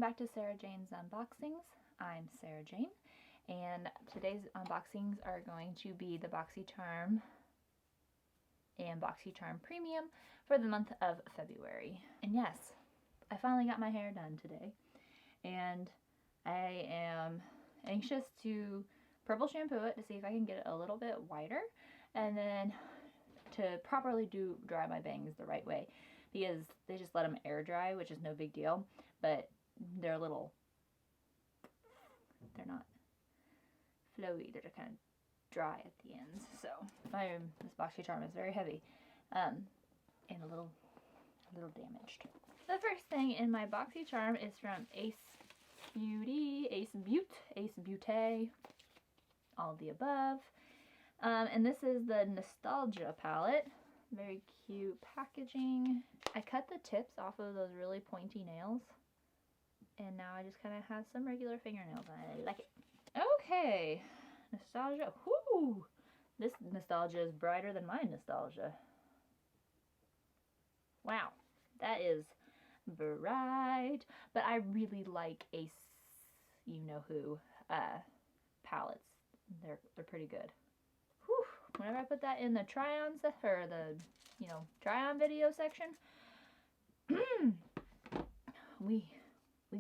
back to Sarah Jane's Unboxings. I'm Sarah Jane, and today's unboxings are going to be the Boxycharm and Boxycharm Premium for the month of February. And yes, I finally got my hair done today, and I am anxious to purple shampoo it to see if I can get it a little bit whiter, and then to properly dry my bangs the right way, because they just let them air dry, which is no big deal, but they're not flowy, they're just kind of dry at the ends. So this Boxycharm is very heavy and a little damaged. The first thing in my Boxycharm is from Ace Beauté, all of the above. And this is the Nostalgia palette. Very cute packaging. I cut the tips off of those really pointy nails, and now I just kind of have some regular fingernails, and I like it. Okay, Nostalgia. Whoo! This Nostalgia is brighter than my Nostalgia. Wow, that is bright. But I really like Ace, you-know-who, palettes. They're pretty good. Whew. Whenever I put that in the try-on or the, try-on video section, we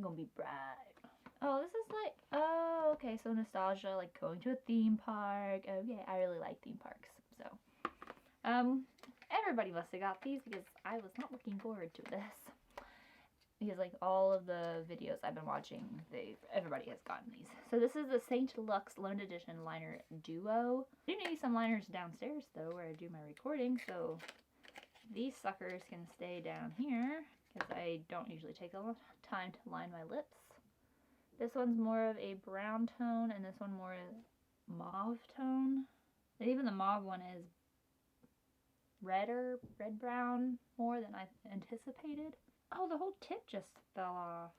gonna be bright. Oh, this is like, oh, okay, so nostalgia, like going to a theme park. Okay, I really like theme parks, so. Everybody must have got these because I was not looking forward to this. Because like all of the videos I've been watching, everybody has gotten these. So this is the Saint Luxe Limited Edition Liner Duo. I do need some liners downstairs though, where I do my recording, so these suckers can stay down here because I don't usually take a lot of time to line my lips. This one's more of a brown tone, and this one more mauve tone. And even the mauve one is red-brown more than I anticipated. Oh, the whole tip just fell off.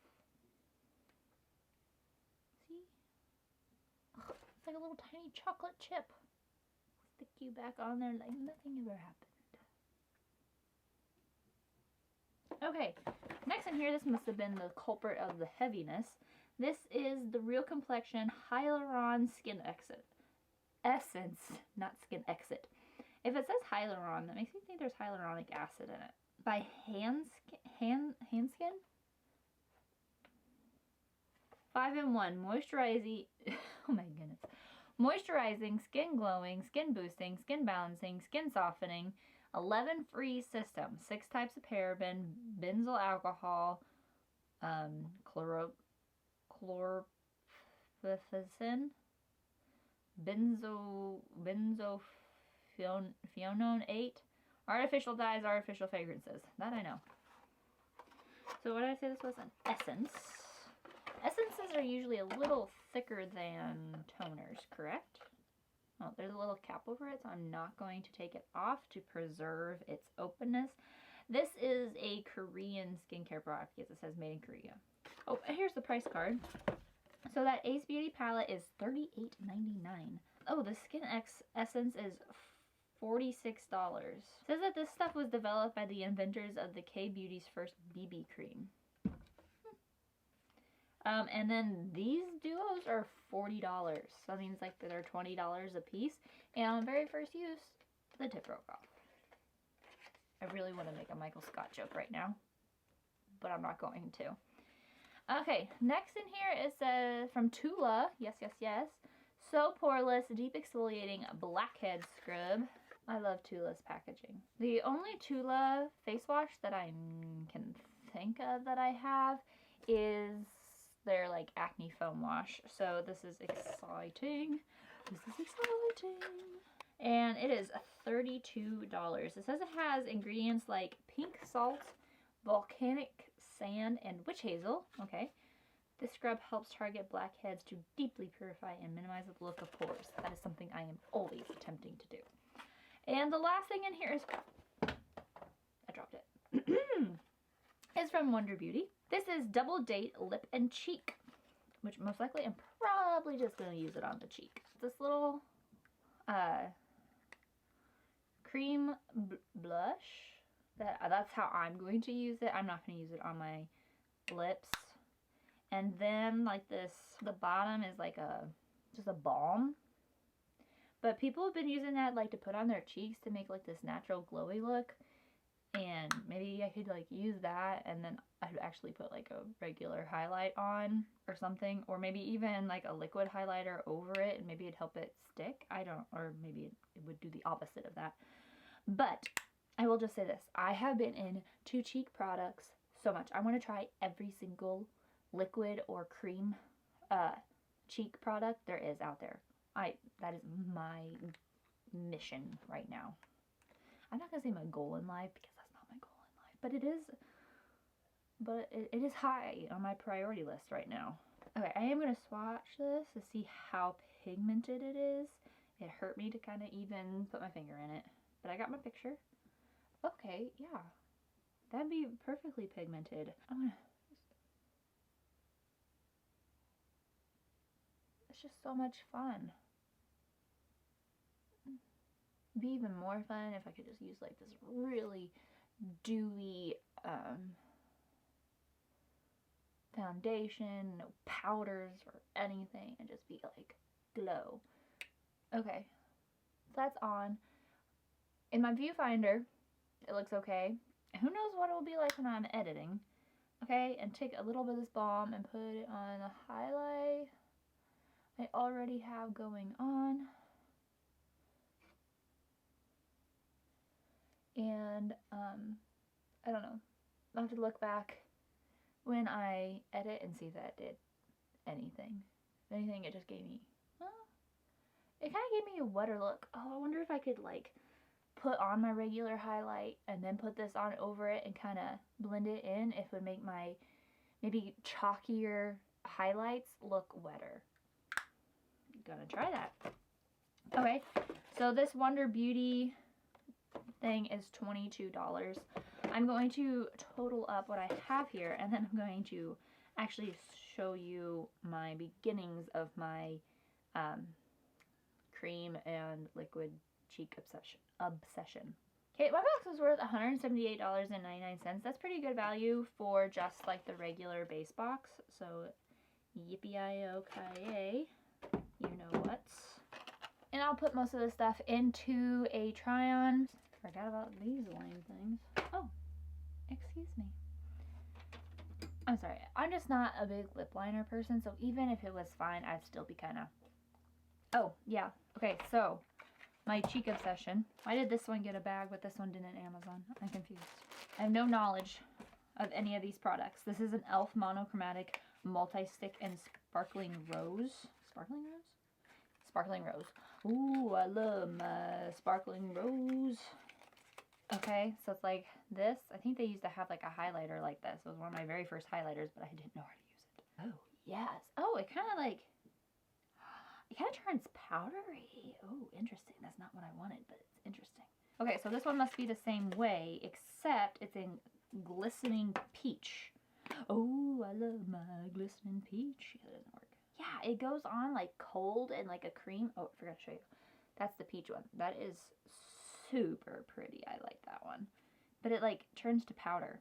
See? Ugh, it's like a little tiny chocolate chip. Stick you back on there like nothing ever happened. Okay, next in here, this must have been the culprit of the heaviness. This is the Real Complexion Hyaluron Skin Essence, not Skin Exit. If it says hyaluron, that makes me think there's hyaluronic acid in it. By Handskin? 5-in-1 moisturizing, oh my goodness. Moisturizing, skin glowing, skin boosting, skin balancing, skin softening, 11-free system, 6 types of paraben, benzyl alcohol, chlorphenol, benzophenone 8, artificial dyes, artificial fragrances. That I know. So what did I say this was? An essence. Essences are usually a little thicker than toners, correct? Oh, there's a little cap over it, so I'm not going to take it off to preserve its openness. This is a Korean skincare product because it says made in Korea. Oh, here's the price card. So that Ace Beauty palette is $38.99. Oh, the Skin Essence is $46. It says that this stuff was developed by the inventors of the K-Beauty's first BB cream. And then these duos are $40. So that means like they're $20 a piece. And on very first use, the tip broke off. I really want to make a Michael Scott joke right now, but I'm not going to. Okay, next in here is from Tula. Yes. So Poreless Deep Exfoliating Blackhead Scrub. I love Tula's packaging. The only Tula face wash that I can think of that I have is their like acne foam wash. So this is exciting. And it is $32. It says it has ingredients like pink salt, volcanic sand, and witch hazel. Okay. This scrub helps target blackheads to deeply purify and minimize the look of pores. That is something I am always attempting to do. And the last thing in here is, I dropped it, is from Wonder Beauty. This is Double Date Lip and Cheek, which most likely I'm probably just going to use it on the cheek. This little cream blush, that's how I'm going to use it. I'm not going to use it on my lips. And then like this, the bottom is like just a balm. But people have been using that like to put on their cheeks to make like this natural glowy look. And maybe I could like use that, and then I'd actually put like a regular highlight on or something, or maybe even like a liquid highlighter over it, and maybe it'd help it stick. I don't, or maybe it would do the opposite of that. But I will just say this, I have been into cheek products so much. I want to try every single liquid or cream cheek product there is out there. That is my mission right now. I'm not gonna say my goal in life because that's not my goal in life, but it is high on my priority list right now. Okay, I am gonna swatch this to see how pigmented it is. It hurt me to kind of even put my finger in it, but I got my picture. Okay, yeah, that'd be perfectly pigmented. It's just so much fun. Be even more fun if I could just use like this really dewy foundation, no powders or anything, and just be like glow. Okay, so that's on. In my viewfinder, it looks okay. Who knows what it will be like when I'm editing. Okay, and take a little bit of this balm and put it on the highlight I already have going on. And I don't know, I'll have to look back when I edit and see if that did anything. If anything, it just gave me, it kind of gave me a wetter look. Oh, I wonder if I could like put on my regular highlight and then put this on over it and kind of blend it in. If it would make my maybe chalkier highlights look wetter. Gonna try that. Okay, so this Wonder Beauty thing is $22. I'm going to total up what I have here, and then I'm going to actually show you my beginnings of my cream and liquid cheek obsession. Okay, my box was worth $178.99. That's pretty good value for just like the regular base box. So yippee-i-o-ki-yay, you know what. And I'll put most of this stuff into a try-on. Forgot about these lame things. Oh, excuse me. I'm sorry. I'm just not a big lip liner person, so even if it was fine, I'd still be kind of... Oh, yeah. Okay, so my cheek obsession. Why did this one get a bag, but this one didn't at Amazon? I'm confused. I have no knowledge of any of these products. This is an e.l.f. Monochromatic Multi-Stick and Sparkling Rose. Sparkling Rose? Sparkling Rose. Ooh, I love my Sparkling Rose. Okay, so it's like this. I think they used to have like a highlighter like this. It was one of my very first highlighters, but I didn't know how to use it. Oh, yes. Oh, it kind of turns powdery. Oh, interesting. That's not what I wanted, but it's interesting. Okay, so this one must be the same way, except it's in glistening peach. Oh, I love my glistening peach. That doesn't work. Yeah, it goes on like cold and like a cream. Oh, I forgot to show you. That's the peach one. That is super pretty. I like that one. But it like turns to powder.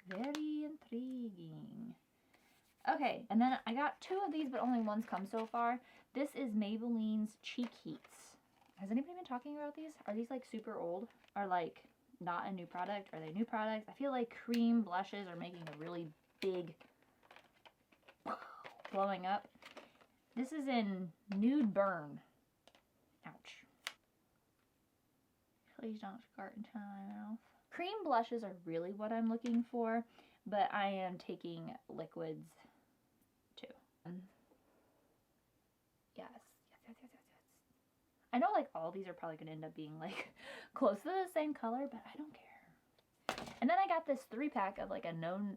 Very intriguing. Okay, and then I got two of these, but only one's come so far. This is Maybelline's Cheek Heats. Has anybody been talking about these? Are these like super old? Or like not a new product? Are they new products? I feel like cream blushes are making a really big blowing up. This is in Nude Burn. Ouch. Please don't squirt into my mouth. Cream blushes are really what I'm looking for, but I am taking liquids too. Yes. I know like all these are probably going to end up being like close to the same color, but I don't care. And then I got this 3-pack of like a known,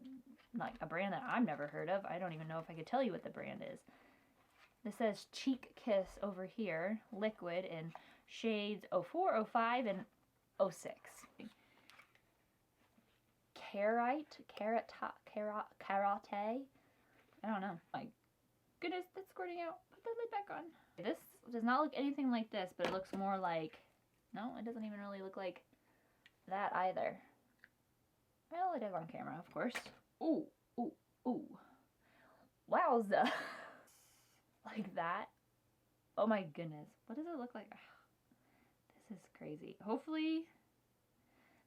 like a brand that I've never heard of. I don't even know if I could tell you what the brand is. This says Cheek Kiss over here, liquid in shades 04, 05, and 06. Karate. I don't know. My goodness, that's squirting out. Put the lid back on. This does not look anything like this, but it looks more like, no, it doesn't even really look like that either. Well, it is on camera, of course. Ooh, ooh, ooh. Wowza. Like that. Oh my goodness. What does it look like? This is crazy. Hopefully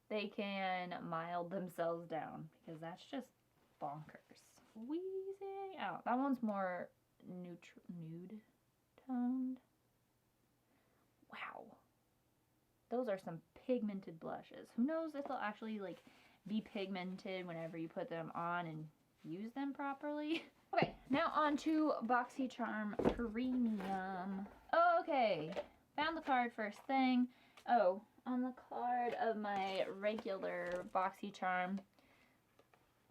they can mild themselves down because that's just bonkers. Squeezing out. That one's more nude toned. Wow. Those are some pigmented blushes. Who knows if they'll actually like be pigmented whenever you put them on and use them properly. Okay, now on to Boxycharm Premium. Okay, found the card first thing. Oh, on the card of my regular Boxycharm,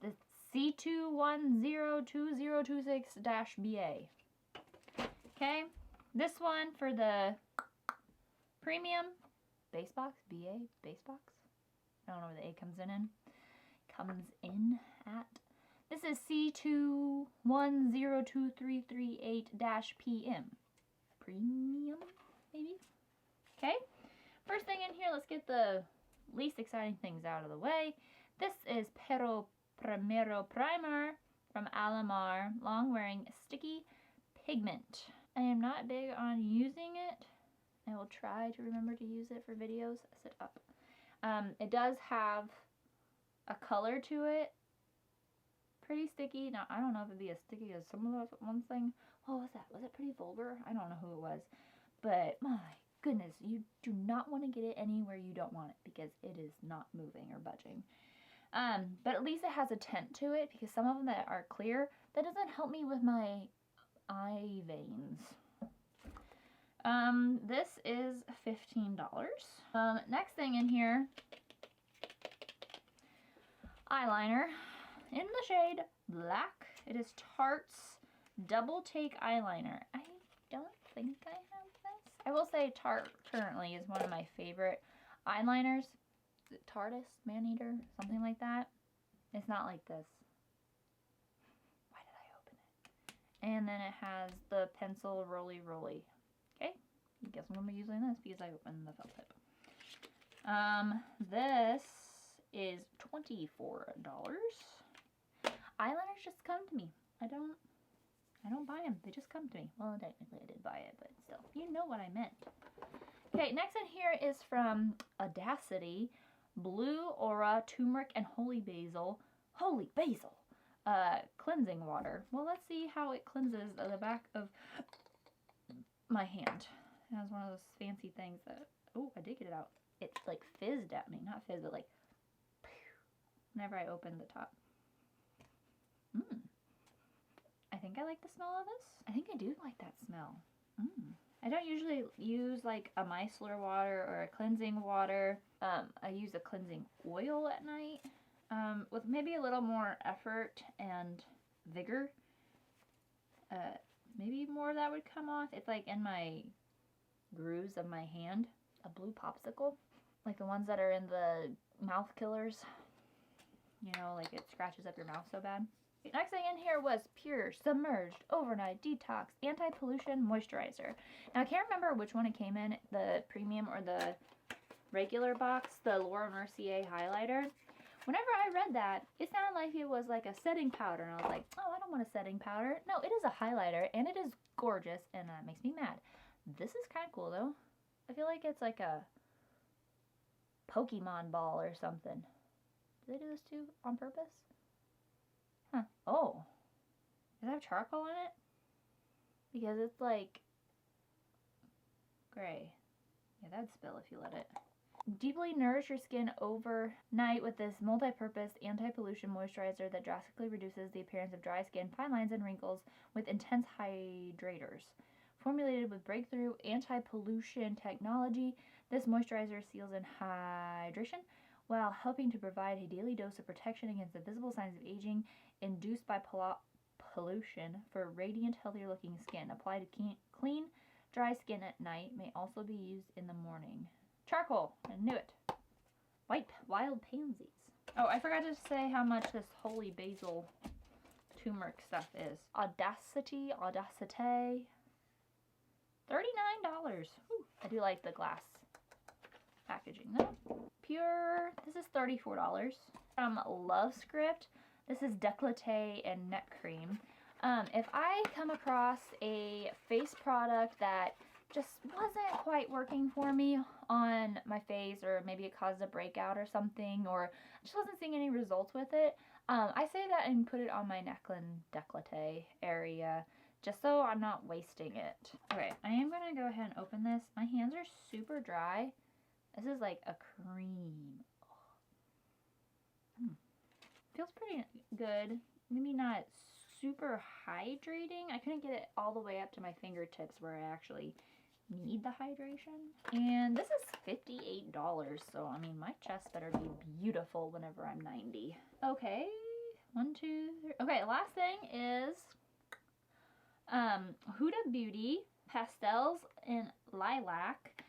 the C21020026-BA. Okay, this one for the Premium base box, BA base box. I don't know where the A comes in. This is C21023338-PM. Premium, maybe? Okay. First thing in here, let's get the least exciting things out of the way. This is Pero Primero Primer from Alamar, long-wearing sticky pigment. I am not big on using it. I will try to remember to use it for videos. Sit up. It does have a color to it. Pretty sticky. Now, I don't know if it'd be as sticky as some of those one thing. What was that? Was it pretty vulgar? I don't know who it was. But, my goodness, you do not want to get it anywhere you don't want it because it is not moving or budging. But at least it has a tint to it because some of them that are clear, that doesn't help me with my eye veins. This is $15. Next thing in here, eyeliner in the shade Black. It is Tarte's Double Take Eyeliner. I don't think I have this. I will say Tarte currently is one of my favorite eyeliners. Is it Tarte? Maneater? Something like that. It's not like this. Why did I open it? And then it has the pencil roly. Okay. I guess I'm going to be using this because I opened the felt tip. This is $24. Eyeliners just come to me. I don't buy them. They just come to me. Well, technically I did buy it, but still. You know what I meant. Okay, next in here is from Audacity. Blue Aura Turmeric and Holy Basil. Cleansing water. Well, let's see how it cleanses the back of my hand. It has one of those fancy things that, oh, I did get it out. It like fizzed at me. Not fizzed, but like, whenever I opened the top. I think I like the smell of this. I think I do like that smell. I don't usually use like a micellar water or a cleansing water. I use a cleansing oil at night with maybe a little more effort and vigor. Maybe more of that would come off. It's like in my grooves of my hand. A blue popsicle. Like the ones that are in the mouth killers. You know, like it scratches up your mouth so bad. Next thing in here was Pure Submerged Overnight Detox Anti-Pollution Moisturizer. Now I can't remember which one it came in, the premium or the regular box, the Laura Mercier highlighter. Whenever I read that, it sounded like it was like a setting powder, and I was like, oh, I don't want a setting powder. No, it is a highlighter, and it is gorgeous, and that makes me mad. This is kind of cool, though. I feel like it's like a Pokemon ball or something. Did they do this too on purpose? Huh. Oh. Does it have charcoal in it? Because it's like gray. Yeah, that'd spill if you let it. Deeply nourish your skin overnight with this multi-purpose anti-pollution moisturizer that drastically reduces the appearance of dry skin, fine lines, and wrinkles with intense hydrators. Formulated with breakthrough anti-pollution technology, this moisturizer seals in hydration while helping to provide a daily dose of protection against the visible signs of aging induced by pollution for radiant, healthier-looking skin. Apply to clean, dry skin at night. May also be used in the morning. Charcoal. I knew it. White wild pansies. Oh, I forgot to say how much this holy basil turmeric stuff is. Audacity. $39. Ooh, I do like the glass packaging though. Pure. This is $34. From Love Script. This is décolleté and neck cream. If I come across a face product that just wasn't quite working for me on my face, or maybe it caused a breakout or something, or I just wasn't seeing any results with it, I say that and put it on my neckline décolleté area, just so I'm not wasting it. Okay, I am going to go ahead and open this. My hands are super dry. This is like a cream. Feels pretty good. Maybe not super hydrating. I couldn't get it all the way up to my fingertips where I actually need the hydration. And this is $58, so I mean my chest better be beautiful whenever I'm 90. Okay, 1, 2, 3. Okay, last thing is Huda Beauty Pastels in Lilac.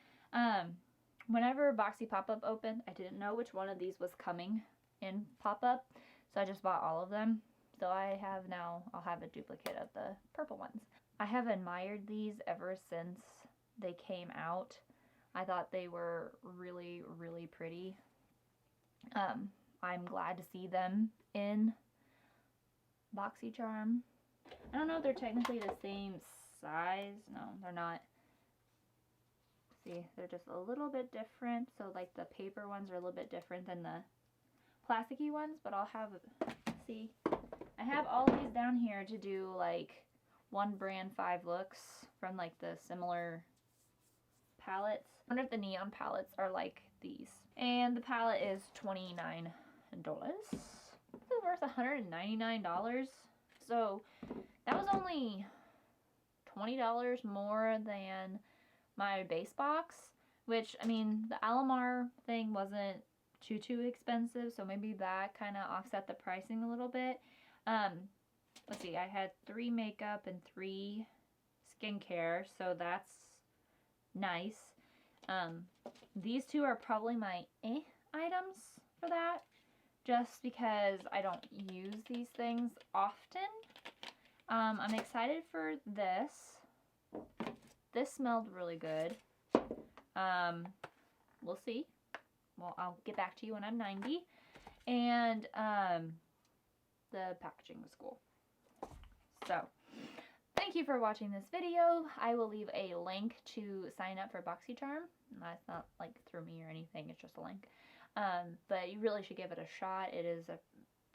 Whenever Boxy pop-up opened, I didn't know which one of these was coming in pop-up, so I just bought all of them. So I have now, I'll have a duplicate of the purple ones. I have admired these ever since they came out. I thought they were really, really pretty. I'm glad to see them in Boxycharm. I don't know if they're technically the same size. No, they're not. See, they're just a little bit different. So like the paper ones are a little bit different than the plasticky ones, but I'll have, see, I have all these down here to do like one brand 5 looks from like the similar palettes. I wonder if the neon palettes are like these. And the palette is $29. This is worth $199. So that was only $20 more than my base box, which, I mean, the Alamar thing wasn't too expensive, so maybe that kind of offset the pricing a little bit. Let's see, I had 3 makeup and 3 skincare, so that's nice. These 2 are probably my items for that, just because I don't use these things often. I'm excited for this. This smelled really good. We'll see. Well, I'll get back to you when I'm 90. And the packaging was cool. So, thank you for watching this video. I will leave a link to sign up for Boxycharm. That's not like through me or anything, it's just a link. But you really should give it a shot. It is a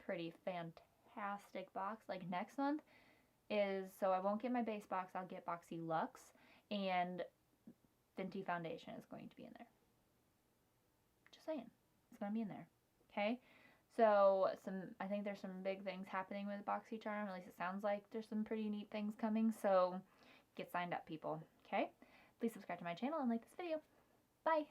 pretty fantastic box. Like next month is, so I won't get my base box, I'll get Boxy Luxe, and Fenty Foundation is going to be in there. Just saying, it's going to be in there. Okay, so I think there's some big things happening with Boxycharm. At least it sounds like there's some pretty neat things coming. So get signed up, people. Okay, please subscribe to my channel and like this video. Bye.